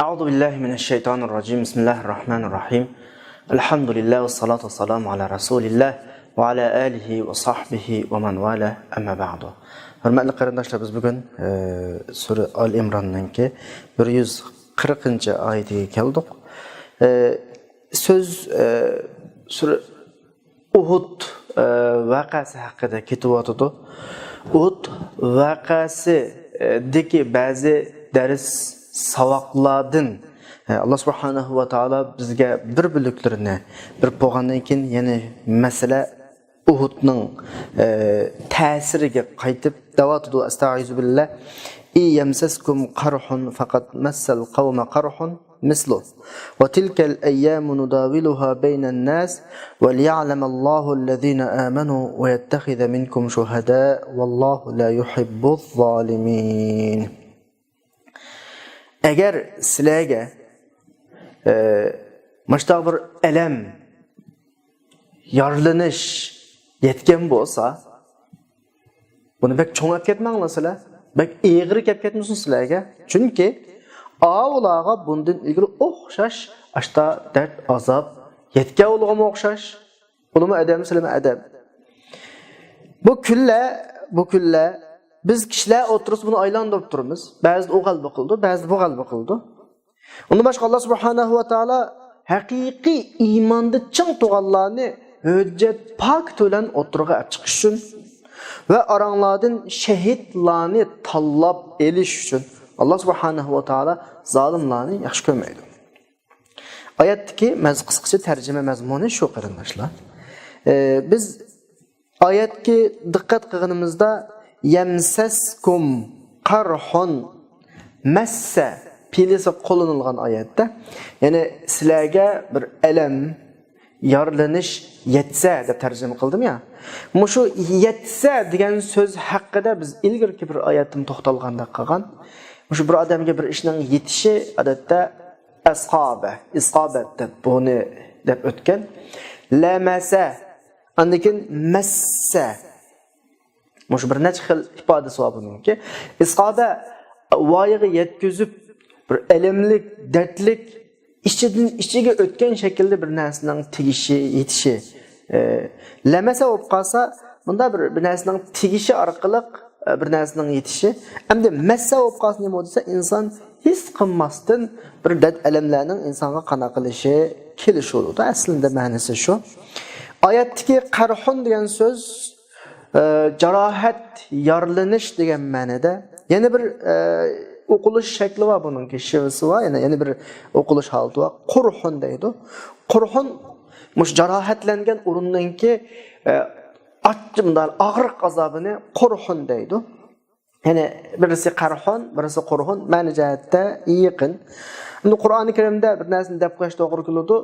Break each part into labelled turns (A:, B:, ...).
A: أعوذ بالله من الشيطان الرجيم بسم الله الرحمن الرحيم الحمد لله والصلاة والسلام على رسول الله وعلى آله وصحبه ومن والاه أما بعد. Hörmətli qarindaşlar, biz bugün Sure Al-İmran'daki 140. ayetiga keldik. Söz Sure Uhud vaqasi haqida ketyapti. Uhud vaqasidagi ba'zi dars savaqlardan Allah subhanahu va taolo bizga bir biliklarni bir bo'lgandan keyin yana masala Uhudning ta'siriga qaytib davotdu astag'izu billah yamsaskum qarhun faqat massal qawma qarhun mislu wa tilka al-ayyam nudawiluha bayna an-nas wa liya'lama Allahu alladhina amanu wa yattakhidha minkum shuhada wallahu la yuhibbuz zalimin. Agar sizlarga mashta bir alam yorlanish yetgan bo'lsa, buni bek cho'ngab ketmanglar, bek egri kelib ketmasin sizlarga. Chunki avlaga bundan ilgari o'xshash ashta dard azob yetgan o'lg'ama o'xshash. Ulama adam sizlarga adam. Bu kunlar biz kishilar o'tirib buni aylantirib turamiz. Ba'zi o g'alba qildi, ba'zi bu g'alba qildi. Unda boshqa Alloh subhanahu va taolo haqiqiy iymonda ching turganlarni hujjat pok bilan o'tirga olib chiqish uchun va oranglardan shahidlarni tanlab elish uchun Alloh subhanahu va taolo zolimlarni yaxshi ko'rmaydi. Oyatdagi qisqacha tarjima mazmuni shu qarindoshlar. Biz oyatga diqqat qilganimizda yamsaskum qarhun massa pilisi qo'llanilgan oyatda, ya'ni sizlarga bir alam yorlanish yetsa deb tarjima qildim ya. Mushu yetsa degan so'z haqida biz ilgirki bir oyatdan to'xtalganda qilgan. Mushu bir odamga bir ishning yetishi odatda isqobat deb buni deb o'tgan. Lamasa andikin massa. Mushu bir necha xil ifodasi bor buningki. Isqoba voyaga yetkazib bir alamlik, dardlik ichiga o'tgan shaklda bir narsaning tegishi, yetishi. Lamasa bo'lib qolsa, bunda bir narsaning tegishi orqali bir narsaning yetishi. Endi massa bo'lib qolsa nima bo'lsa, inson his qilmasdan bir dard alamlarning insonga qana qilishi, kelishi bo'ladi. Aslida ma'nosi shu. Oyatdagi qarhun degan so'z jarohat, yorlanish degan ma'noda. Yana bir o'qilish shakli va buning shivisi va yana bir o'qilish holati va qurhun deydi. Qurhun mush jarohatlangan o'rindanki achchimdal og'riq azobini qurhun deydi. Ya'ni birisi qarhun, birisi qurhun ma'no jihatda yaqin. Endi Qur'oni Karimda bir narsani deb qo'yish to'g'ri keladi.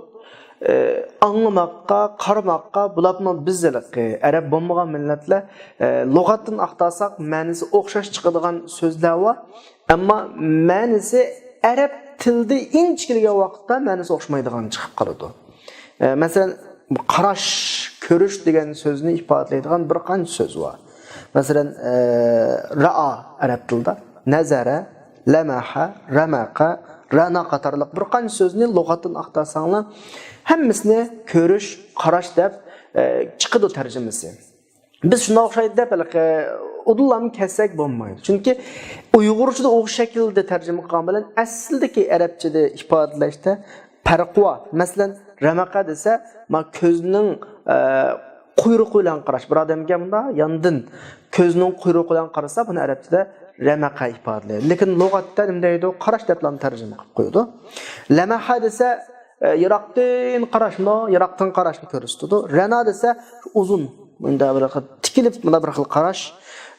A: Anlamakka, qaramakka bulapma bizliqi, arab bo'lmagan millatlar lug'atdan aqtasak ma'nosi o'xshash chiqadigan so'zlar va ammo ma'nosi arab tilida inchikilgan vaqtda ma'nosi o'xshamaydigan chiqib qoladi. Masalan, qarash, ko'rish degan so'zni ifodalaydigan bir qancha so'z bor. Masalan, ra'a arab tilida, nazara, lamaha, ramaqa, rana qatorliq bir qancha so'zni lug'atdan aqtasanglar hammasini ko'rish, qarash deb chiqadi tarjimasi. Biz shuna o'xshaydi deb udullarni kessak bo'lmaydi. Chunki Uyg'urchada o'xshash shaklda tarjima qilgan bilan aslidagi arabchada ifodalashda farq bor. Masalan, ramaqa desa, ko'zning quyruqi bilan qarash. Bir odamga bunda yondan ko'zning quyruqi bilan qarasa, buni arabchada ramaqa ifodalaydi. Lekin lug'atda nima deydi? Qarash deb tarjima qilib qo'ydi. Lamaha desa yiroqdan qarashni ko'rsatadi. Rana desa uzun, bunda bir tikilib, bunda bir xil qarash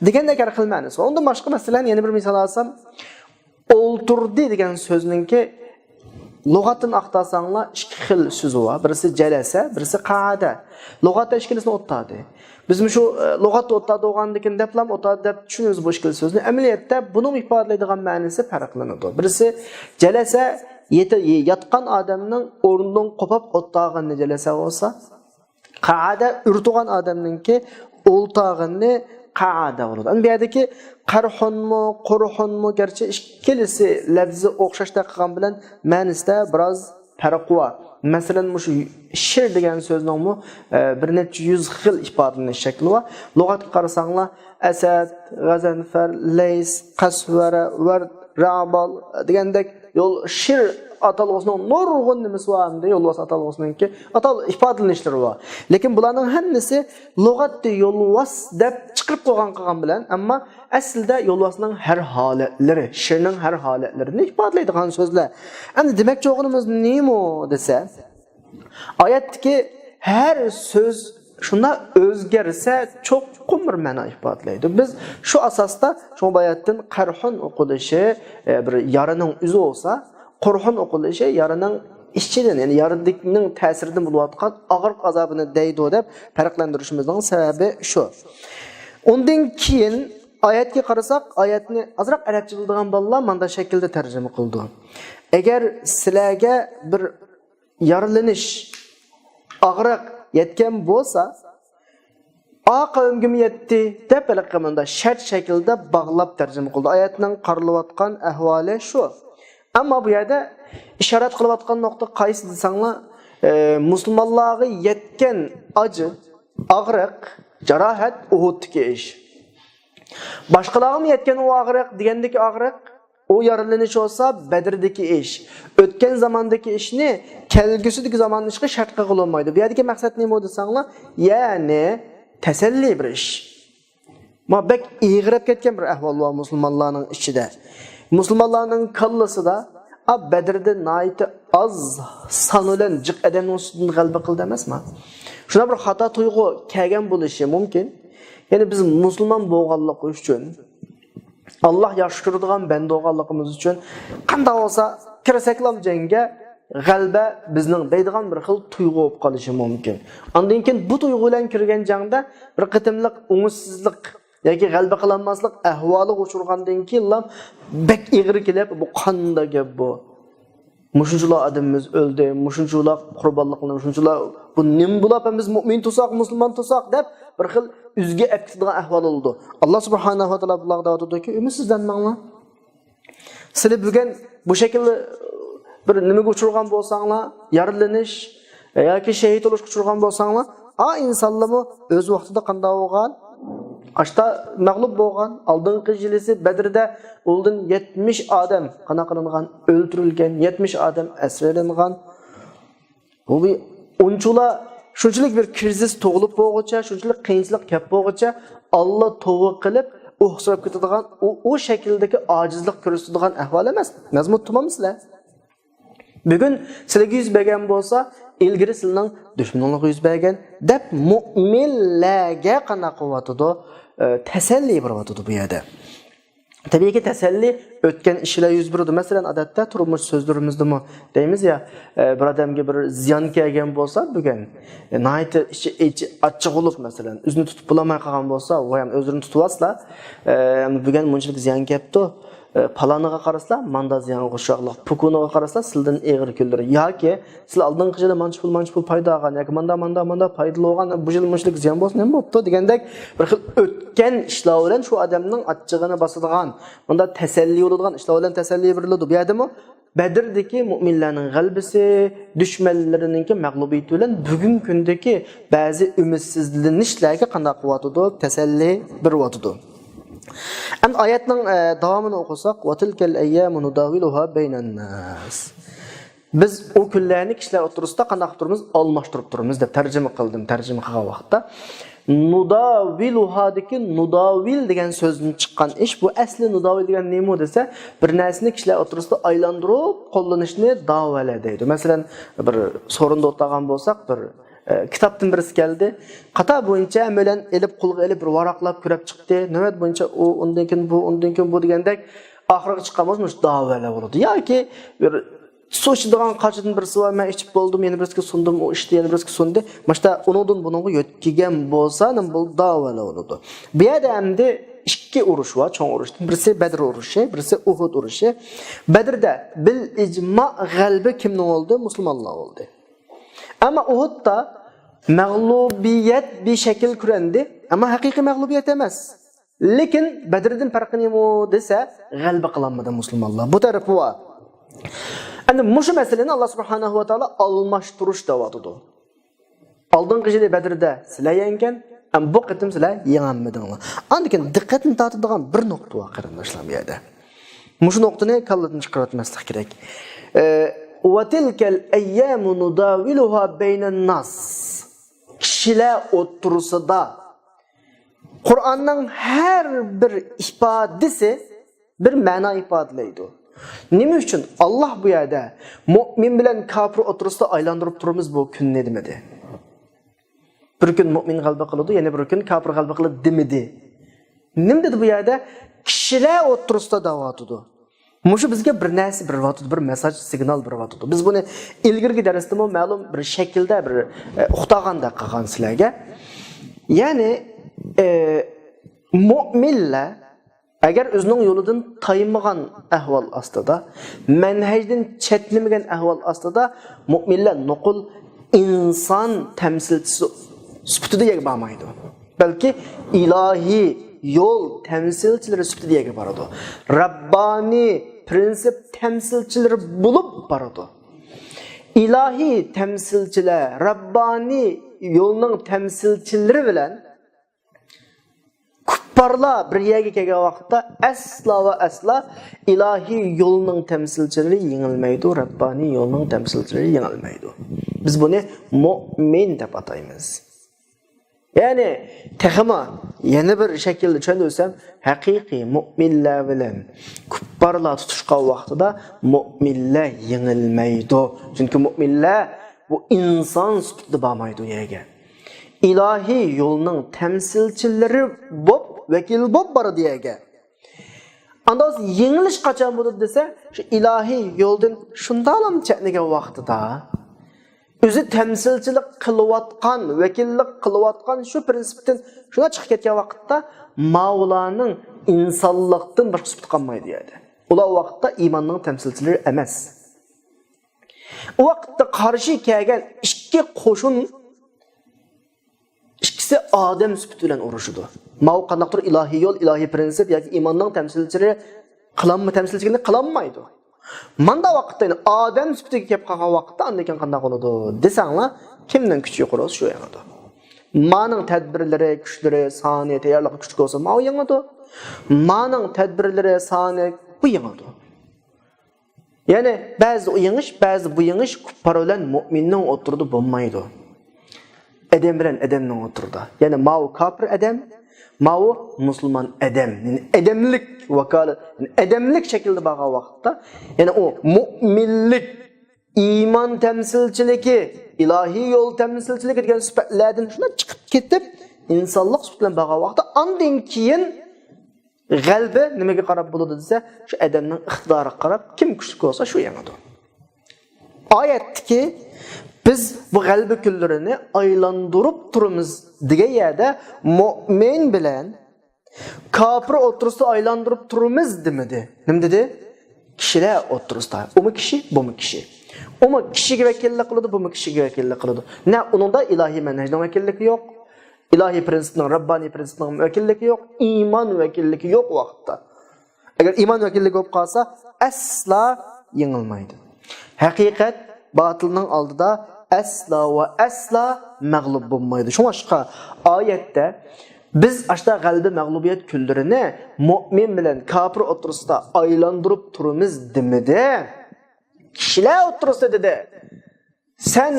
A: degandek har xil ma'nosi. Undan boshqa masalan yana bir misol olsam, o'ltirdi degan so'zningki lug'atdan aqtasanglar ikki xil so'zi bor. Birisi jalasa, birisi qa'ada. Lug'atda ikkilisini o'tadi. Biz shu lug'atda o'tadi o'gandikin deblam o'tadi deb tushunamiz bu ikkili so'zni. Amaliyotda buni ifodalaydigan ma'nosi farqlanadi. Birisi jalasa yatqan odamning o'rnidan qopib o'tag'ini jalasa bo'lsa, qa'ada urtug'an odamningki o'ltag'ini qa'ada bo'ladi. Bu yerdagi qarhunmu, qurhunmu gerçi ikkalisi lafzi o'xshashda qilgan bilan ma'nosida biroz farq bor. Masalan, shu shir degan so'zning bir necha yuz xil ifodalanish shakli bor. Lug'atga qarasanglar, asad, g'azanfar, lays, qasvara va rabal degandek yo'l shir atalg'usning nurg'un nimasi bor, yo'lbos atalg'usninki atal ifodalanishlar bor. Lekin bularning hammasi lug'atda yo'lbos deb chiqarib qilgan bilan, ammo aslida yo'lbosning har holatlari, shirning har holatlarini ifodalaydigan so'zlar. Endi demakchi o'g'limiz nima desa, oyatdagi har so'z shunda o'zgarsa cho'qim bir ma'no ifodalaydi. Biz shu asosda shu oyatdan qarhun o'qilishi bir yaraning o'zi bo'lsa, qurhun o'qilishi yaraning ishchidan, ya'ni yaridikning ta'siridan bo'layotgan og'ir azobini deydi deb farqlantirishimizning sababi shu. Undan keyin oyatga qarasak, oyatni azroq arabcha biladigan bolalar mana shaklda tarjima qildi. Agar sizlarga bir yaralanish, og'riq yetgan bo'lsa, a qavmga yetdi deb balaqamanda shart shaklda bog'lab tarjima qildi. Oyatning qarilayotgan ahvoli shu. Ammo bu yerda ishorat qilayotgan nuqta qaysi desanglar, musulmonlarga yetgan acı, og'riq, jarohat Uhuddagi ish. Boshqalarga yetgan o og'riq degandagi og'riq, o yaralanish olsa Badrdagi ish. O'tgan zamondagi ishni kelgusidagi zamonning ishga shart qilolmaydi. Bu yerdagi maqsad nima desanglar, ya'ni tasalli bir ish. Mabak ig'rab ketgan bir ahvol var musulmonlarning ichida. Musulmonlarning kallasida Badrda nayti az sanolan jiq adamning ustidan g'alaba qildi emasmi? Shuna bir xato tuyg'u kelgan bo'lishi mumkin. Ya'ni biz musulmon bo'lganlik uchun Allah yaxshi ko'radigan banda bo'lganligimiz uchun qanday bo'lsa kirsaklam jangga g'alaba bizning deydigan bir xil tuyg'u bo'lib qolishi mumkin. Ondan keyin bu tuyg'u bilan kirgan jangda bir qitimliq umutsizlik yoki g'alaba qilinmaslik ahvoli uchirgandan keyin bek ig'ri kelib, bu qanday gap bu? Mushunchalar odamimiz o'ldi, mushunchalar qurbonliklar, mushunchalar bu nim bo'lib biz mu'min tusoq, musulmon tusoq deb bir xil üzge etkidigan ahvol oldu. Allah subhanahu wa ta'ala bularga aytadiki, ümidsizlanmanglar. Sizlar bugun bu şekilde bir nimaga uchirgan bo'lsanglar, yaralanish yoki shahid bo'lishga uchirgan bo'lsanglar, insonlarmi o'z vaqtida qanday bo'lgan? Ashta mag'lub bo'lgan, oldingi jilisi Badrda o'ldan 70 odam qana qilingan, o'ldirilgan, 70 odam asirlangan. Bu bir unchula shunchalik bir krizis tug'ilib bo'lguncha, shunchalik qiyinchilik kelib bo'lguncha Alloh tavba qilib, o'xshab ketadigan, o shakldagi ojizlik ko'rsatadigan ahvol emas. Mazmun tutamsizlar. Bugun sizlarga yuz bergan bo'lsa, ilgari sizlarning dushmanlarga yuz bergan deb mu'minlarga qana quvvatidi, tasalli beryapti bu yerda. Tabii ki tasalli o'tgan ishlar yuz berdi. Masalan, odatda turmush so'zlarimizda deymiz ya, bir odamga bir ziyon kelgan bo'lsa, bugun nayti ichi achchiq bo'lib, masalan, o'zini tutib bulamay qolgan bo'lsa, u ham o'zini tutyapsizlar. Bugun bunchalik ziyon kelibdi. Palaniga qaraslar, manda ziyon qo'shoqlar, pukuniga qaraslar, sizdan eg'ir kunlar yoki sizlar oldingi yilda manch pul paydo olgan yoki manda foydali bo'lgan, bu yil bunchalik ziyon bo'lsa nima bo'pti degandek bir xil o'tgan ishlar bilan shu odamning achchig'ini bosadigan, bunda tasalli bo'ladigan ishlar bilan tasalli beriladi. Bu yerdami Badrdagi mu'minlarning g'albisi, dushmanlarining mag'lubiyati bilan bugun kundagi ba'zi umidsizlanishlarga qanday quvvatidi, tasalli beryapti. Endi oyatning davomini o'qisak, "Va tilkal ayyamu nudawiluha baynan nas." Biz o kunlarni kishilar o'tirisida qanday turimiz, almashtirib turimiz deb tarjima qildim, tarjima qilgan vaqtda. Nudawiluhadagi nudawil degan so'zdan chiqqan ish, bu asli nudawil degan nima desa, bir narsani kishilar o'tirisida aylantirib qo'llanishni davala deydi. Masalan, bir so'rinda o'tirgan bo'lsak, bir kitaptan birisi geldi. Qata bo'yicha bilan elib qo'lga elib bir varaqlab ko'rib chiqdi. Navbat bo'yicha u undan keyin bu degandek oxiriga chiqqanmiz da'volar bo'ladi. Yoki bir so'chdigan qachidan birisi va men ichib bo'ldim, yana birisiga sundim, u ishni yana birisiga sundi. Mashta uningdan buningga yetkigan bo'lsa, bu da'volar bo'ladi. Bu yerda endi ikki urush var, cho'ng urush. Birisi Badr urushi, birisi Uhud urushi. Badrda bil ijmo' g'alaba kimning oldi? Musulmonlar oldi. Ama Uhud'da mağlubiyet bir şekil kürendi ama haqiqiy mağlubiyet emas. Lekin Badrdan farqi nima desa, g'alaba qilolmadi musulmonlar. Bu tarafi va endi mushu masalani Alloh subhanahu va taolo almashtirish deyotdi. Oldingi yili Badrda sizlar yengan, am bu qitim sizlar yengolmadinglar. Andikin diqqatni tortadigan bir nuqta bor qarindoshlar bu yerda. Mushu nuqtani kallatdan chiqarmaslik kerak. Va tilkal ayyamu nudawiluha baynan nas. Kishilar o'tirsida Qur'onning har bir ifodasi bir ma'no ifodalaydi. Nima uchun Alloh bu yerda mu'min bilan kofir o'tirsida aylantirib turamiz bu kunni demadi. Bir kun mu'min g'alaba qiladi, yana bir kun kofir g'alaba qiladi demadi. Nima dedi bu yerda? Kishilar o'tirsida da'vatudi. Mushu bizga bir narsa bir vaqt bir mesaj signal bir vaqt. Biz buni ilgirgi darsda ma'lum bir shaklda bir uqtaganda qilgan sizlarga. Ya'ni mu'minlar agar o'zining yo'lidan tayinmagan ahvol ostida, manhajdan chetlanmagan ahvol ostida mu'minlar nuqul inson tamsilchisi sifatida bo'lmaydi. Balki ilohiy yo'l tamsilchilari sifatida boradi. Rabbani prinsip temsilçileri bulup barıdı. İlahi temsilçiler, Rabbani yolunun temsilçileri bilen kupparlar bir yerge kelgan vaqtda asla ve asla ilahi yolunun temsilçileri yengilmeydi, Rabbani yolunun temsilçileri yengilmeydi. Biz bunu mu'min deb ataymiz. Yani texma yeni bir şekilde tushundirsam, haqiqiy mu'minlar bilan kupparlar tutishgan vaqtida mu'minlar yengilmaydi. Chunki mu'minlar bu inson sifatida bo'lmaydi yerga. İlahi yo'lning temsilchilari bo'p, vakil bo'p boradi yerga. Andas yengilish qachon bo'ladi desa, shu ilahiy yo'ldan shundoq chetnagan vaqtida o'zi temsilchilik qilayotgan, vakillik qilayotgan shu prinsipdan shuna chiqib ketgan vaqtda Mavlaning insonlikdan boshqa sifat qolmaydi dedi. Ular vaqtda iymonning temsilchilari emas. O vaqtda qarshi kelgan ikki qo'shin ikkisi odam sifati bilan urushdi. Mav qanaqdir ilohiy yo'l, ilohiy prinsip yoki iymonning temsilchilari temsilchiligini qilolmaydi. Manda vaqtda odam sifatiga kelib qolgan vaqtda andan qanday bo'ladi desanglar, kimning kuchi yuqori shu yangadi. Maning tadbirlari, kuchlari, soni, tayyorligi kuchli bo'lsa, ma yangadi. Maning tadbirlari, soni bu yangadi. Ya'ni ba'zi u yangish, ba'zi bu yangish kuffar bilan mu'minning o'tirdi bo'lmaydi. Adam bilan adamning o'tirdi. Ya'ni ma'u kafir adam, ma'u musulmon adam. Yani adamlik vakalat, yani adamlik shaklda bo'lgan vaqtda, ya'ni o mu'minlik, iymon temsilchiligi, ilohiy yo'l temsilchiligi degan sifatlardan shuna chiqib ketib, insonlik sifati bilan bo'lgan vaqtda ondan keyin g'alba nimaga qarab bo'ladi desa, shu adamning iqtidoriga qarab kim kuchli bo'lsa shu yangadi. Oyatdiki biz bu g'alba kunlarini aylantirib turamiz degan yerda mu'min bilan kofir o'tirsida aylantirib turamiz demadi. Nima dedi? Kishilar o'tirsida. Umi kishi, bumi kishi. Umi kishiga vakillik qiladi, bumi kishiga vakillik qiladi. Na uningda ilohiy manhajning vakilligi yo'q. İlahi prinsipning, Rabbani prinsipning vakilligi yo'q, iymon vakilligi yo'q vaqtda. Agar iymon vakilligi bo'lib qolsa, asla yengilmaydi. Haqiqat batilning oldida asla va asla mag'lub bo'lmaydi. Shunga oyatda biz ashta g'alba mag'lubiyat kunlarini mu'min bilan kofir o'tirsida aylantirib turamiz demidi. Kishilar o'tirsida dedi. Sen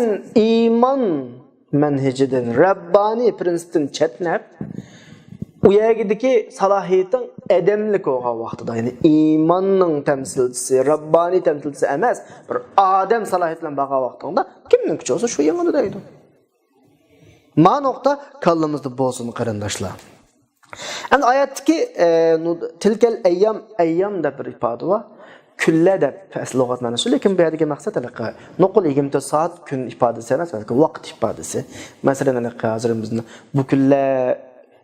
A: iymon manhajidan, Rabbani prinsipdan chetnab, u yerdagi salohiyating adamlik bo'lgan vaqtida, ya'ni iymonning temsilchisi, Rabbani temsilchisi emas, bir odam salohiyat bilan bo'lgan vaqtida kimning kuchi bo'lsa shu yengadi deydi. Ma nuqta kallamizda bo'lsin qarindoshlar. Endi oyatdagi tilkal ayyam deb bir ifoda bor. Kunlar deb asl lug'at ma'nosi, lekin bu yerdagi maqsad aniqa nuqul 24 soat kun ifodasi emas, balki vaqt ifodasi. Masalan, aniqa hozir bizni bu kunlar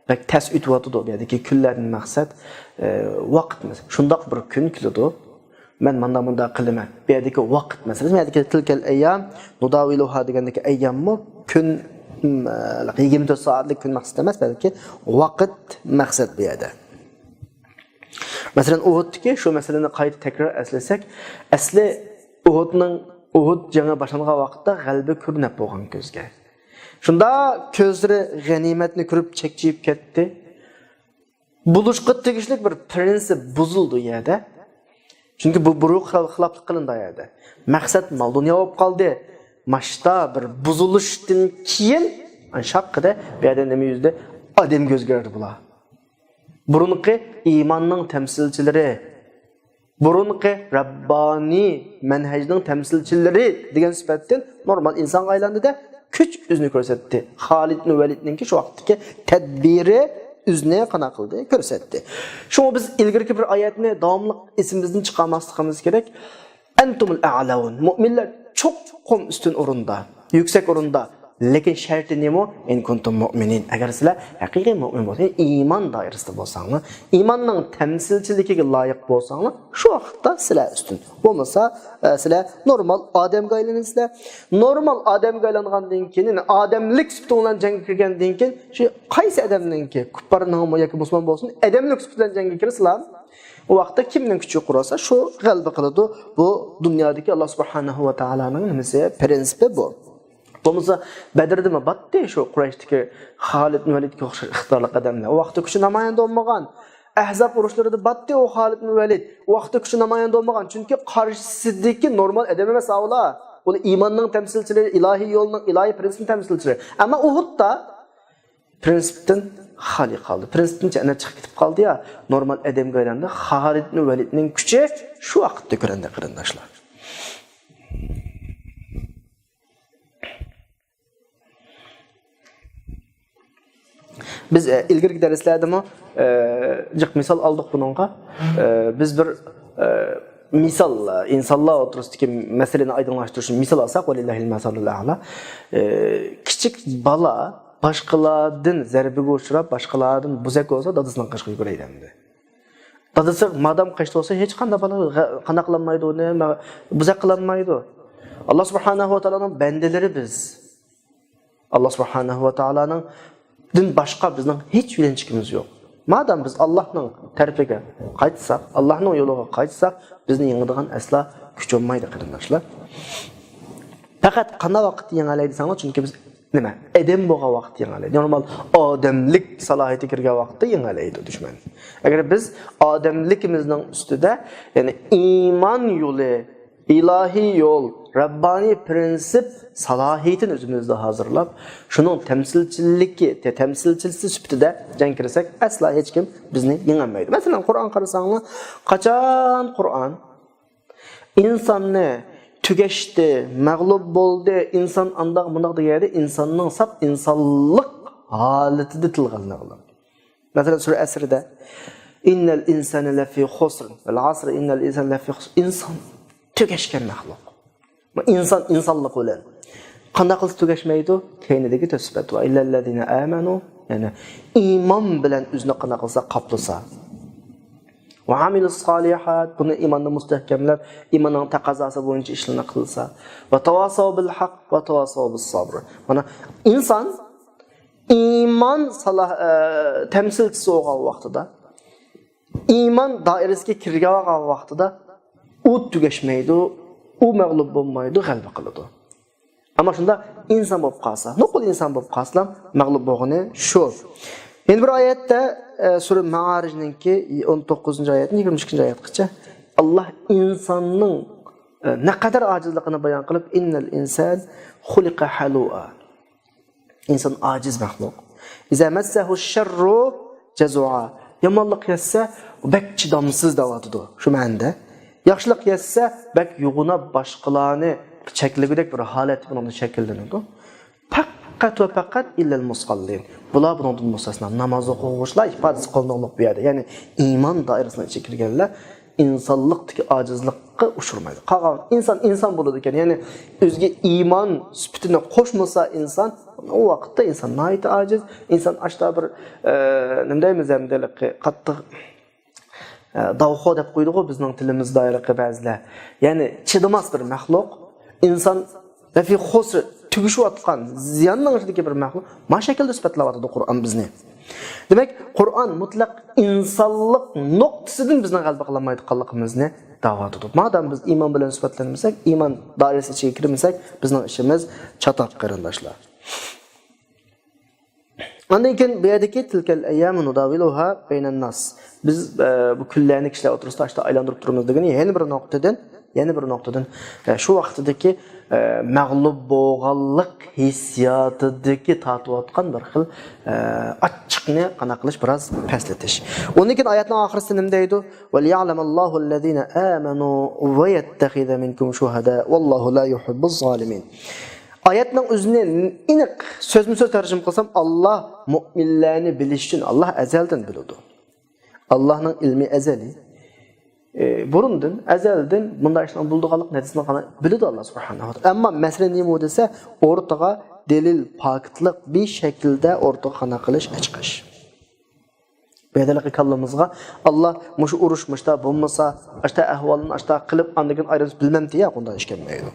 A: bak tas o'tyapti bu yerdagi kunlarning maqsad vaqtimiz. Shundoq bir kun keladi. Men manda qilaman. Bu yerdagi vaqt masalasi, bu yerdagi tilkal ayyam nudawiluha degandagi ayyammi kun 24 soatlik kun maqsad emas, balki vaqt maqsad bu yerda. Masalan, Uhud'daki şu meseleni qayta tekrar eslesek, asli Uhud jangi boshlangan vaqtda g'alaba ko'rinib bo'lgan ko'zga. Shunda ko'zlari g'animatni ko'rib chekchiyib ketdi. Buluşqa tegishlik bir prinsip buzildi yerda. Chunki bu buruq xiloflik qilindi yerda. Maqsad mal dunyo bo'lib qoldi. Mashta bir buzilishdan keyin shaqida bu yerda nima yuzda odam ko'zgardi bular. Burunqi iymonning tamsilchilari, burunqi Rabbani manhajning tamsilchilari degan sifatdan normal insonga aylandida kuch o'zini ko'rsatdi. Xolid ibn Validninki shu vaqtdagi tadbiri o'zini qana qildi, ko'rsatdi. Shunga biz ilgirki bir oyatni davomli esimizdan chiqarmasligimiz kerak. Antumul a'laun. Mu'minlar cho'qim ustun o'rinda, yuksak o'rinda. Lekin sharti nima? In kuntum mu'minin. Agar sizlar haqiqiy mu'min bo'lsangiz, iymon doirasida bo'lsangiz, iymonning tamsilchiligiga loyiq bo'lsangiz, shu vaqtda sizlar ustun. Bo'lmasa, sizlar normal odamga aylanasizlar. Normal odamga aylangandan keyin, odamlik sifatida bilan jangga kirgandan keyin, shu qaysi odamninki, kuffarning yoki musulmon bo'lsin, odamlik sifatida bilan jangga kirsizlar. O vaqtda kimning kuchi qurasa, shu g'alaba qiladi. Bu dunyodagi Alloh subhanahu va taolaning nimasi, prinsipi bu. Bo'lmasa Badrda mi batdi shu Qurayshdagi Xolid ibn Validga o'xshash ixtiyorli odamlar. O vaqtda kuchi namoyon bo'lmagan. Ahzab urushlarida batdi o Xolid ibn Valid. O vaqtda kuchi namoyon bo'lmagan, chunki qarshisidagi normal odam emas avla. U iymonning tamsilchilari, ilohiy yo'lning, ilohiy prinsipning tamsilchilari. Ammo Uhudda prinsipdan xali qoldi. Prinsipdan chana chiqib ketib qoldi ya. Normal odamga aylandi. Xolid ibn Validning kuchi shu vaqtda ko'rindi qarindoshlar. Biz ilgirki darslardami jiq misol oldik buningga. Biz bir misol insonlar o'tirisidagi masalani oydinlashtirish uchun misol olsak, valillahil masalul a'la. Kichik bola boshqalardan zarbiga uchrab, boshqalardan buzak bo'lsa, dadasidan qashqa yuguraydi endi. Dadasi madam qashqa bo'lsa, hech qanday bola qanaqlanmaydi, uni buzak qilinmaydi. Alloh subhanahu va taoloning bandalari biz. Alloh subhanahu va taoloning din başqa bizning hech yo'linchimiz yo'q. Madam biz Allohning tarafiga qaytsak, Allohning yo'liga qaytsak, bizni yengadigan asla kuch olmaydi qarindoshlar. Faqat qanday vaqt yengalaydi desanglar, chunki biz nima? Odam bo'lgan vaqt yengalaydi. Normal odamlik salohiyati kirgan vaqtda yengalaydi dushman. Agar biz odamligimizning ustida, ya'ni iymon yo'li, ilohiy yo'l, Rabbani prinsip salohiyatini o'zimizda hazırlab, şunun temsilchisi sifatida jang kirsak, asla hech kim bizni yengolmaydi. Masalan, Qur'on qarasanglar, qachon Qur'on insonni tugashdi, mag'lub bo'ldi, inson andoq bundoq deganda insonning sap insonlik holatida tilg'anadi. Masalan, sura Asrda innal insana lafi khusr, val asr innal insana lafi khusr. Inson tugashgan maxluq. İnsan insonlik bilan qanday qilib tugashmaydi? Keynidagi tasbit va illallazina amanu, ya'ni iymon bilan o'zini qanday qilsa qaplasa. Va amilus solihat, buni iymonni mustahkamlab, iymonning taqozosi bo'yicha ishlarni qilsa, va tavasav bil haq va tavasav bis sabr. Mana inson iymon tamsilchisi bo'lgan vaqtida, iymon doirasiga kirgan vaqtida u tugashmaydi. U mag'lub bo'lmaydi, g'alaba qiladi. Ammo shunda inson bo'lib qolsa, nuqul inson bo'lib qolsa, mag'lub bo'lgani shu. Endi bir oyatda sura Ma'arijninki 19-oyatdan 22-oyatgacha Alloh insonning naqadar ojizligini bayon qilib, innal insan xuliqa halua. Inson ojiz maxluq. Iza massahu sharru jazua. Yomonlik yetsa, bak chidamsiz davodidir. Shu ma'noda yaxshilik yetsa, bak yug'unab boshqalarni chekligidek bir holat bilan shakllanadi. Faqat va faqat illal musallin. Bular bundan mustasno namoz o'quvchilar ifodasi qo'llanilib bu yerda. Ya'ni iymon doirasiga kirganlar insonlikdagi ojizlikka uchirmaydi. Qolgan inson bo'ladi ekan. Ya'ni o'ziga iymon sifatini qo'shmasa inson, u vaqtda inson nihoyat ojiz, inson ashta bir nima deymiz hamda qattiq davxo deb qo'ydik bizning tilimizda ba'zilar. Ya'ni chidamas bir maxluq. Inson lafi xusr, tugishib atgan ziyonning ichidagi bir maxluq mana shaklda sifatlayotdi Qur'on bizni. Demak, Qur'on mutlaq insonlik nuqtasidan bizni g'alaba qilmaydiganligimizni da'vo etadi. Madam biz iymon bilan sifatlanmasak, iymon doirasiga ichiga kirmasak, bizning ishimiz chatoq qarindoshlar. Ondan keyin bu yerdagi tilkal ayyamun nudaviluha baynan nas. Biz bu kunlarni kishilar o'tirisida ashta aylantirib turamiz degani yana bir nuqtadan shu vaqtdagi mag'lub bo'lganlik hissiyotidagi tatiyotgan bir xil achchiqni qana qilish biroz paslatish. Undan keyin oyatning oxirisida nima deydi? "Val ya'lamallohu allazina amanu va yattaxiza minkum shuhada vallohu la yuhibbuz zolimin." Oyatning o'zini aniq so'zma-so'z tarjima qilsam, Alloh mu'minlarni bilish uchun Alloh azaldan biladi. Allohning ilmi azali. Burundan, azaldan bunday ishlar bulduğanlık neticesini biladi Allah subhanahu wa ta'ala. Ama mesele nima desa, o'rtaga delil pakitlik bir şekilde o'rtaga qana qilish chiqish. Bedalaki kallamızga Allah mush urushmishda bo'lmasa, ashta ahvolini ashta qilib andagan ayrılış bilmem diye bunday ish kelmaydi.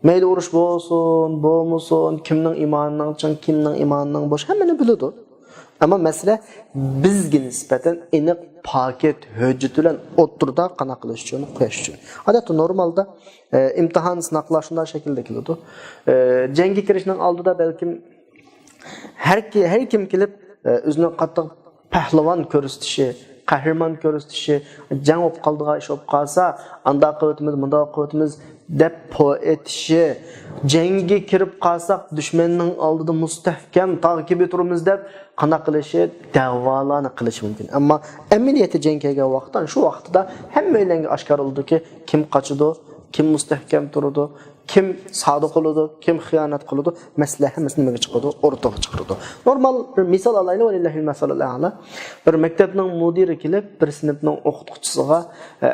A: Mayli urush bo'lsin, bo'lmasin, kimning iymonining chin, kimning iymonining bo'sh, hammani biladi. Ama mesele bizga nisbatan aniq paket hujjat bilan o'tirda qana qilish uchun, qo'yish uchun. Odatda normalda imtihon sinoqlar shunday shaklda keladi. Jangga kirishning oldida balkim har kim kelib o'zini qattiq pahlavon ko'rsatishi, qahramon ko'rsatishi, jang o'p qoldiga ish o'p qolsa, anda qilamiz, bunda qilamiz deb poetishi, jangga kirib qolsak dushmanning oldida mustahkam taqib eturimiz deb qana qilishi, da'volarni qilishi mumkin. Ammo amaliyotda jang kelgan vaqtdan shu vaqtida hammalarga oshkor bo'ldiki, kim qochidi, kim mustahkam turadi, kim sodiq qiladi, kim xiyonat qiladi, maslahat hammasini nimaga chiqadi, o'rtaga chiqaradi. Normal bir misol olaylik, vallahi masalal a'la. Bir maktabning mudiri kelib, bir sinfning o'qituvchisiga,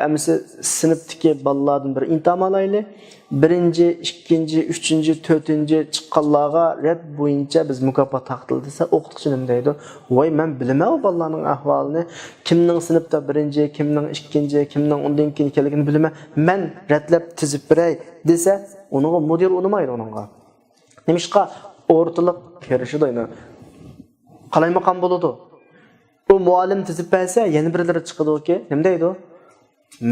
A: amisi sinfdagi bolalardan bir imtihon olaylik. Birinci, ikinci, üçüncü, dördüncü chiqqanlarga rad bo'yicha biz mukofot taqdil desa, o'qituvchi nima deydi? Voy, men bilaman o bolalarning ahvolini, kimning sinfda birinchi, kimning ikkinchi, kimning undan keyin ekanligini bilaman. Men radlab tizib beray desa, uninga mudir unamaydi uningga. Nimishqa o'rtaliq kirishida uni qalaymaqan bo'ladi. O muallim tizib bersa, yana birlari chiqadi-ki, nima deydi?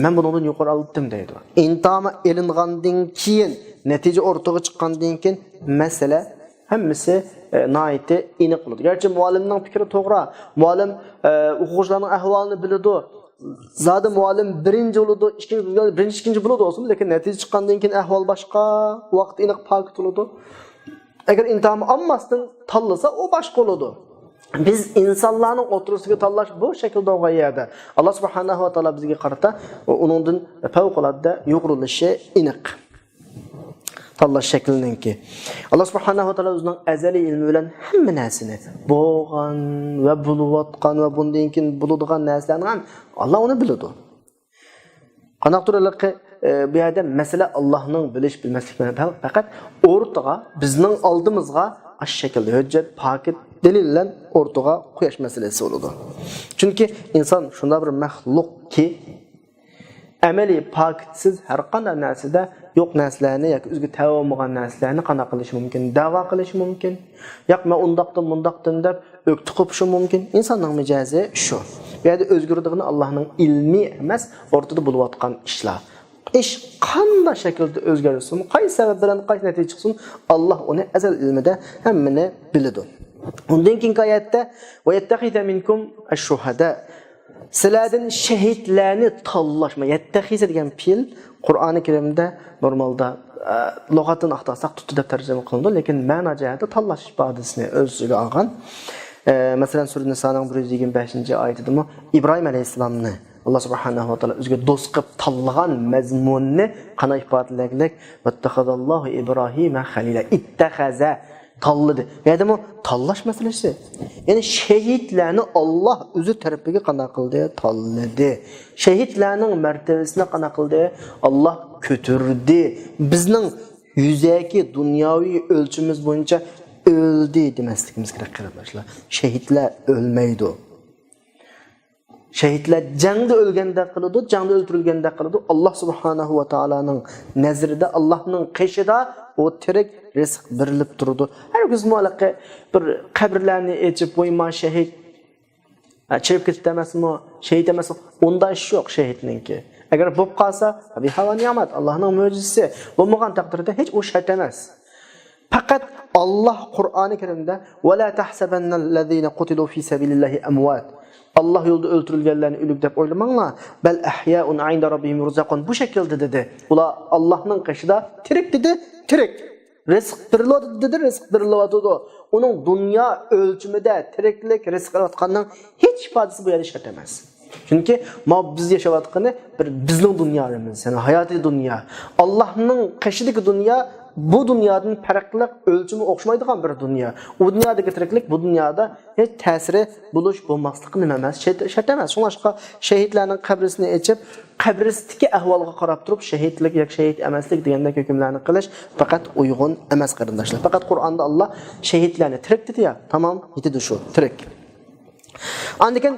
A: Men bundan yuqori oldim deydi. İntama elingandan keyin, natija o'rtaga chiqqandan keyin masala hammasi naiti aniq bo'ladi. Gerçi muallimning fikri to'g'ri. Muallim o'quvchilarning ahvolini biladi. Zodi muallim birinchi bo'ladi, ikkinchi bo'ladi olsun, lekin natija chiqqandan keyin ahvol boshqa, vaqt aniq pokit bo'ladi. Agar intama olmasdan tanlasa, o boshqa bo'ladi. Biz insonlarning o'tirisiga tanlash bu shaklda o'g'ayadi. Alloh subhanahu va taolo bizga qarata uningdan favqulodda yuqurilishi aniq. Tanlash shakliniki. Alloh subhanahu va taolo o'zining azaliy ilmi bilan hamma narsani bo'lgan va bo'layotgan va bundan keyin bo'ladigan narsalarni ham Alloh uni biladi. Qanaqturlik bu yerda masala Allohning bilish bilmaslik bilan faqat o'rtaga bizning oldimizga ash shaklda hujjat, pakit delillen o'rtaga qo'yish masalasi bo'ladi. Chunki inson shunday bir maxluqki, amaliy pakitsiz har qanday narsada yo'q narsalarni yoki o'ziga tava bo'lmagan narsalarni qana qilish mumkin, da'vo qilish mumkin, yoki men undaqdan deb o'kti qo'pishi mumkin. Insonning mijozi shu. Bu yerda o'zgaradigan Allohning ilmi emas, o'rtada bo'layotgan ishlar. İş qanday shaklda o'zgarsin, qaysi sabab bilan qaysi natija chiqsin, Alloh uni azal ilmida hammani biladi. Undan keyingi oyatda va yattaxiza minkum ash-shuhada. Sizlardan shahidlarni tanlashma. Yattaxiza degan fe'l Qur'oni Karimda normalda lug'atdan axtarsak tutdi deb tarjima qilindi, lekin ma'no jihatda tanlash ifodasini o'ziga olgan. Masalan, sura Nisoning 125-oyatida İbrahim alayhisalomni Allah subhanahu wa ta'ala o'ziga do'st qilib tanlagan mazmunni qana ifodalaganlik vattahadallohu İbrahima xalila ittaxaza tanladı. Yani bu tanlash masalasi. Yani şehitlarni Allah o'zi tarafiga qana qildi, tanladı. Şehitlarning martabasini qana qildi, Allah ko'tardi. Bizning yuzaki dunyoviy o'lchimiz bo'yicha o'ldi demasligimiz kerak qardoshlar. Şehitlar o'lmaydi. Şehitler jangda o'lganda qiladi, jangda o'ldirilganda qiladi. Allah subhanahu va taolaning nazarida, Allohning qishida o tirik rizq berilib turdi. Herkes muallaqı bir qabrlarni echib qo'yma shahid chirib ketdi emasmi, shahid emasmi, unda ish yo'q shahidninki. Agar bo'lib qolsa, bi havo ni'mat, Allohning mo'jizasi. Bo'lmagan taqdirda hech o shart emas. Faqat Allah Qur'oni Karimda "Va la tahsabannallazina qutilu fi sabilillahi amwat." Allah yo'lda o'ldirilganlarni o'lik deb o'ylamanglar, bal ahya'un 'inda rabbihim yurzaqun. Bu şekilde dedi. Ular Allohning qishida tirik dedi, tirik. Rizq beriladi dedi, rizq beriladi. Uning dunyo o'lchimida tiriklik, rizq alayotganning hech ifodasi bu yerda shart emas. Chunki biz yashayotgani bir bizning dunyomiz, ya'ni hayotiy dunyo. Allohning qishidagi dunyo bu dunyodan farqli o'lchimi o'xshamaydigan bir dunyo. U dunyodagi tiriklik bu dunyoda hech ta'siri bo'lish bo'lmasligi nima emas, shart emas. Shuningga shahidlarning qabrisini echib, qabrisdagi ahvolga qarab turib shahidlik yoki shahid emaslik degandek hukmlarni qilish faqat uyg'un emas qarindoshlar. Faqat Qur'onda Alloh shahidlarni tirik dedi-ya, tamam, yetdi shu, tirik. Andikan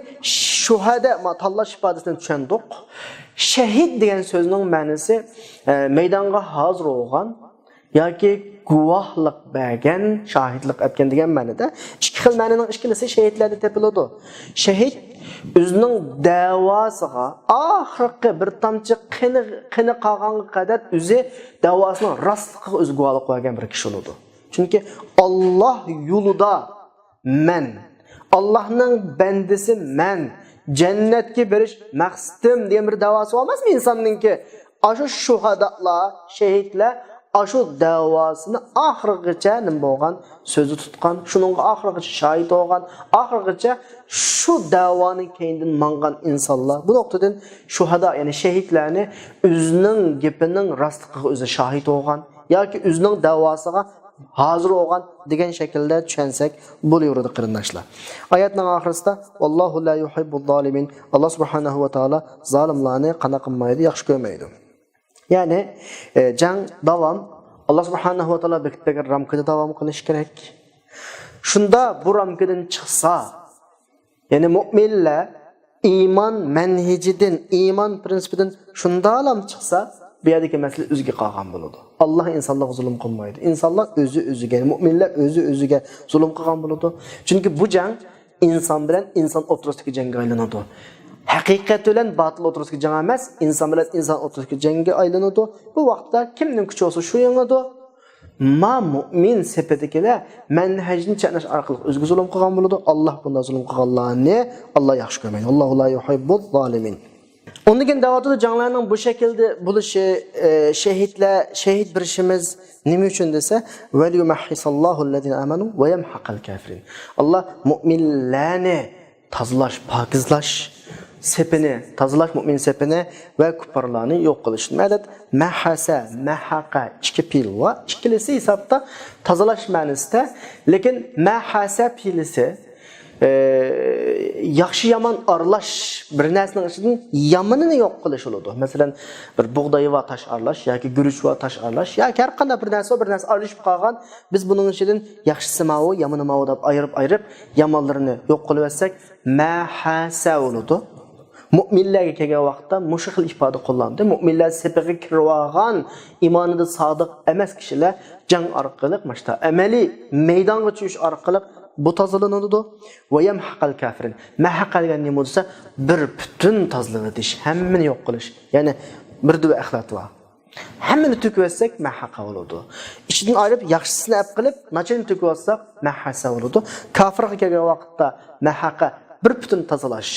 A: shuhada tanlash ifodasini tushundik. Shahid degan so'zning ma'nosi maydonga hozir bo'lgan yoki guvohlik bergan, shohidlik etgan degan ma'noda. Ikki xil ma'noning ikkilisi shahidlarda topiladi. Shahid o'zining davosiga oxirgi bir tomchi qini qolganga qadar o'zi davosining rostligiga o'zi guvohlik bergan bir kishi bo'ladi. Chunki Alloh yo'lida men Allah'ның bendisi men cennetke beriş maqsadim degan bir davosi olmasmi insonninki? Aşu shuhadalar, şehitler aşu davosini oxirigacha nima bo'lgan so'zi tutgan, shuningga oxirigacha shohid bo'lgan, oxirigacha shu davoni keyindan mangan insonlar. Bu nuqtadan shuhada, ya'ni shehidlarni o'zining gapining rostligiga o'zi shohid bo'lgan yoki o'zining davosiga hazır olgan degan shaklda tushunsak bo'laveradi qarindoshlar. Oyatning oxirisida Allohu la yuhibbul zolimin. Alloh subhanahu va taolo zolimlarni qana qilmaydi, yaxshi ko'rmaydi. Ya'ni jang davom Alloh subhanahu va taolo bekitgan ramkada davom qilish kerak. Shunda bu ramkadan chiqsa, ya'ni mu'minlar iymon manhijidan, iymon prinsipidan shunda alam chiqsa, bu yerdagi masala o'ziga qolgan bo'ladi. Allah insonlarga zulm qilmaydi. İnsanlar o'zi-o'ziga, mu'minlar o'zi-o'ziga zulm qilgan bo'ladi. Chunki bu jang inson bilan inson o'rtasidagi jangga aylanadi. Haqiqat bilan botil o'rtasidagi jang emas, inson bilan inson o'rtasidagi jangga aylanadi. Bu vaqtda kimning kuchi bo'lsa shu yengadi. Ma mu'min sepetikilar manhajni chaqnash orqali o'ziga zulm qilgan bo'ladi. Alloh bunday zulm qilganlarni Alloh yaxshi ko'rmaydi. Allohu la yuhibbul zolimin. Ondan davada canlarının bu şekilde buluşu şehit bir işimiz nime için dese وَلْيُمَحِّسَ اللّٰهُ الَّذِينَ آمَنُوا وَيَمْحَقَ الْكَافِرِينَ. Allah müminlerini tazılaş, pakizlaş, sepini, tazılaş mümin sepini ve kuparlarını yok kılış. Medet mehase, mehaka, iki pil var. İkilisi hesapta tazılaş manasida, lekin mehase pilisi yaxshi yomon aralash bir narsaning ichidan yomonini yo'q qilish bo'ladi. Masalan, bir bug'doy va tash aralash yoki guruch va tash aralash yoki har qanday bir narsa aralashib qolgan, biz buning ichidan yaxshisi ma'u, yomoni ma'u deb ayirib yomonlarini yo'q qilib olsak, mahasa bo'ladi. Mu'minlarga kelgan vaqtda mush xil ifoda qo'llandi. Mu'minlar sepiga kirib olgan, iymonida sodiq emas kishilar jang orqali, mashta amaliy maydonga tushish orqali bu tozalanadi. Va yamhaqal kafirin. Mahqa degan nima bo'lsa, bir butun tozalanish, hammani yo'q qilish. Ya'ni bir duva axlat va hammani to'kib mahqa bo'ladi. Ichidan ayirib yaxshisini olib qilib, nachini to'kib olsak mahasa bo'ladi. Kafirga kelgan vaqtda mahqa bir butun tozalash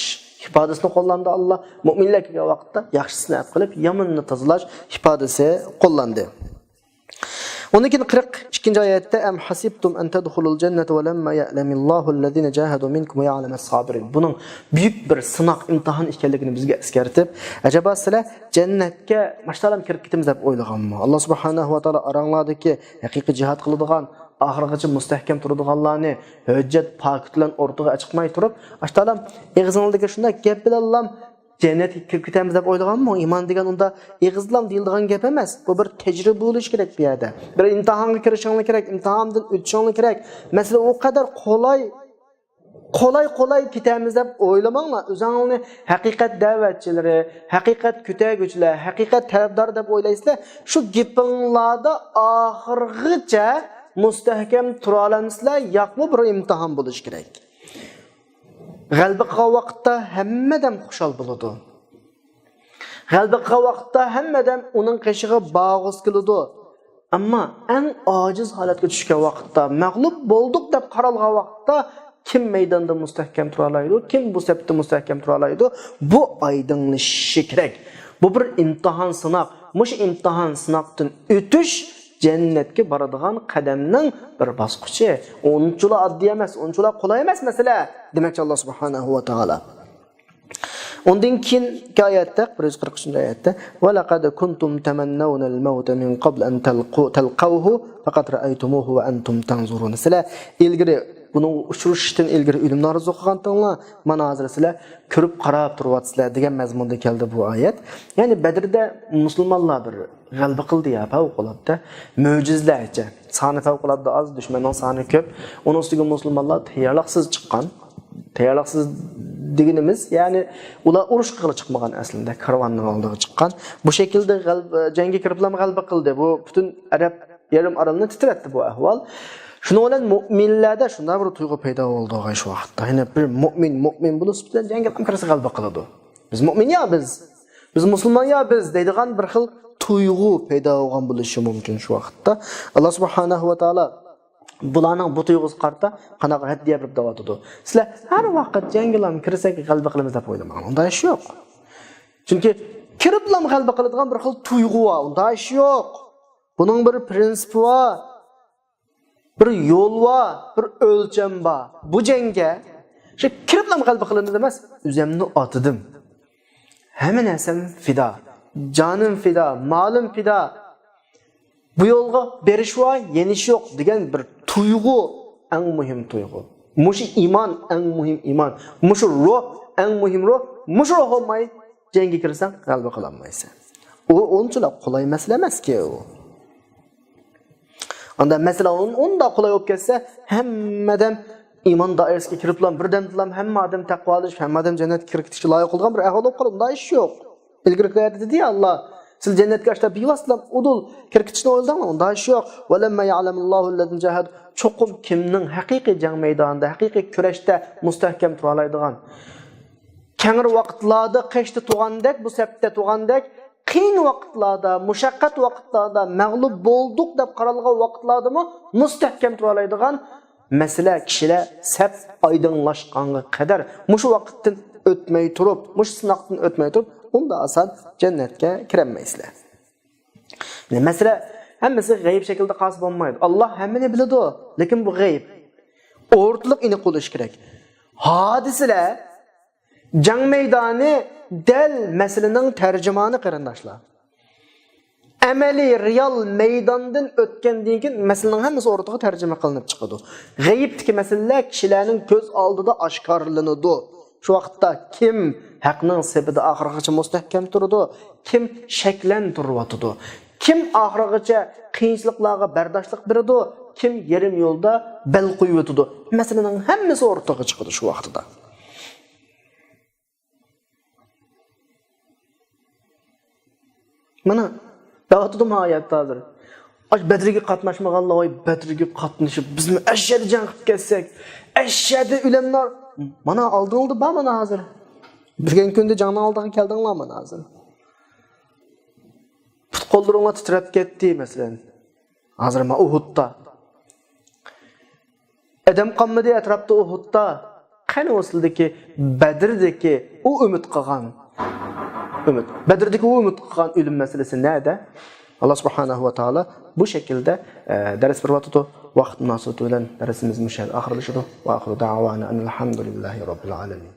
A: ifodasini qo'llandi Alloh. Mu'minlar kelgan vaqtda yaxshisini olib qilib, yomonini tozalash ifodasi qo'llandi. 42. ayette em hasibtum en tedhulul cennete ve lemma ya'lemillahu allazina cahadu minkum ve ya'lemes sabirin. Bunun büyük bir sınav, imtihan ekanligini bizga eskartib, acaba sizlar cennetga mashtalam kirib ketamiz deb o'ylaganmi? Alloh subhanahu va taolo aranglardagi haqiqiy jihad qiladigan, oxirigacha mustahkam turadiganlarni hujjat pokit bilan o'rtaga chiqmay turib, mashtalam eg'izingizga shunday gap bilan cennetga kirib ketamiz deb o'ylaganmi? Iymon degan unda eg'izlam deyiladigan gap emas. Bu bir tajriba bo'lish kerak bu yerda. Bir imtihonga kirishing kerak, imtihondan o'tishing kerak. Mesela o kadar kolay Kolay ketamiz deb o'ylamanglar. O'zingizning haqiqat da'vatchilari, haqiqat kutaguvchilar, haqiqat tarafdor deb o'ylaysizlar. Shu gapinglarda oxirgacha mustahkam tura olamsizlar, yo'qmi bir imtihon bo'lish kerak. G'alaba qilgan vaqtda hammadan xushal bo'ladi. G'alaba qilgan vaqtda hammadan uning qishig'i bag'uz keladi. Ammo eng ojiz holatga tushgan vaqtda, mag'lub bo'ldik deb qaralgan vaqtda kim maydonda mustahkam tura oladi, kim bu safda mustahkam tura oladi, bu oydinlashishi kerak. Bu bir imtihon sinoq. Mush imtihon sinoqdan o'tish jannatga boradigan qadamning bir bosqichi. Unchula oddiy emas, unchula qulay emas masala. Demakchi Alloh subhanahu va taolo. Ondan keyingi oyatda 140-oyatda va laqad kuntum tamannawna al-maut min qabl an talqawhu faqat ra'aytumuhu va antum tanzurun. Sizlar ilgari buni uchrashishdan ilgari o'limni orzu qilgantinglar, mana hozir sizlar ko'rib qarab turyapsizlar degan mazmunda keldi bu oyat. Ya'ni Badrda musulmonlar bir g'alaba qildi ya, favqulodda mo'jizlarcha. Soni favqulodda oz, dushmanning soni ko'p. Uning ustiga musulmonlar tayyorliqsiz chiqqan. Tayyorliqsiz deganimiz, ya'ni ular urush qilib chiqmagan aslida, karvonning oldiga chiqqan. Bu shaklda jangga kiriblar g'alaba qildi. Bu butun arab yarim orolni titratdi bu ahvol. Shuni bilan mu'minlarda shunday bir tuyg'u paydo bo'ldi shu vaqtda. Ya'ni bir mu'min bo'lib bilan jangga kirsa g'alaba qiladi. Biz mu'min ya biz musulmon ya biz deydigan bir xil tuyg'u paydo bo'lgan bo'lishi mumkin shu vaqtda. Alloh subhanahu va taolo bularning bu tuyg'usi qarta qanaqa haddiya berib davatadi. Sizlar har vaqt jangga kirsak g'alaba qilamiz deb o'ylamang. Unda ish yo'q. Chunki kiriblam g'alaba qiladigan bir xil tuyg'u bor. Unda ish yo'q. Buning bir prinsipi bor. Bir yo'l bor, bir o'lcham bor. Bu jangga shu kiriblam g'alaba qilamiz emas, o'zimni otidim. Hamma narsam fido. Jonim fido, molim fido. Bu yo'lga berish va yenish yo'q degan bir tuyg'u eng muhim tuyg'u. Mush iymon eng muhim iymon. Mush ruh eng muhim ruh. Mush ruh olmay jangga kirsang g'alaba qilolmaysan. U unchalik qulay masala emas-ku u. Anda masala unda qulay bo'lib ketsa, hammadan iymon doirasiga kiriblar, birdan hamma odam taqvolish, hamma odam jannatga kiritishga loyiq bo'lgan bir ahvol bo'lib qoldi. Unda ish yo'q. Ilgari dedi Alloh, siz jannatga ashta bevositlam udul kirkitishni o'yladingmi? Unda ish yo'q. Valamma ya'lamullohu allazina jahad. Cho'qim kimning haqiqiy jang maydonida, haqiqiy kurashda mustahkam tura oladigan. Kengir vaqtlarda qishda tug'andek, bu safda tug'andek, qiyin vaqtlarda, mushaqqat vaqtlarda, mag'lub bo'ldik deb qaralgan vaqtlardami mustahkam tura oladigan masala kishilar saf oydinlashganga qadar mushu vaqtdan o'tmay turib, mush sinoqdan o'tmay turib, unda asan jannatga kirolmaysizlar. Masala hammasi g'ayb shaklda qasb bo'lmaydi. Alloh hammani biladi, lekin bu g'ayb. O'rtliq iniq bo'lish kerak. Hodisalar jang maydoni dal masalaning tarjimoni qarindoshlar. Amaliy real maydondan o'tgandan keyin masalaning hammasi o'rtaga tarjima qilinib chiqadi. G'aybdagi masalalar kishilarning ko'z oldida oshkorlanadi. Shu vaqtda kim haqning safida oxirigacha mustahkam turadi, kim shaklantiryotdi, kim oxirigacha qiyinchiliklarga bardoshlik beradi, kim yarim yo'lda bel qo'yibdi. Masalaning hammasi o'rtaga chiqadi shu vaqtda. Mana da'vatdim oyatda hozir. Badrga qatnashmaganlar voy Badrga qatnashib bizni ashshada jang qilib ketsak, ashshada ulamlar mana oldinildi ba mana hozir. Birgan kunda jangning oldiga keldinglar mana hozir. Qo'llaringlar titrab ketdi masalan. Hozir men Uhudda. Adam qolmadi atrofda Uhudda. Qani o'sildiki Badrdagi u umid qilgan umid. Badrdagi u umid qilgan o'lim masalasi nada? Allah subhanahu va taolo bu shaklda dars berib vaqt munosabati bilan darsimiz mushal oxirlashadi. Va oxiru da'vana alhamdulillahi robbil alamin.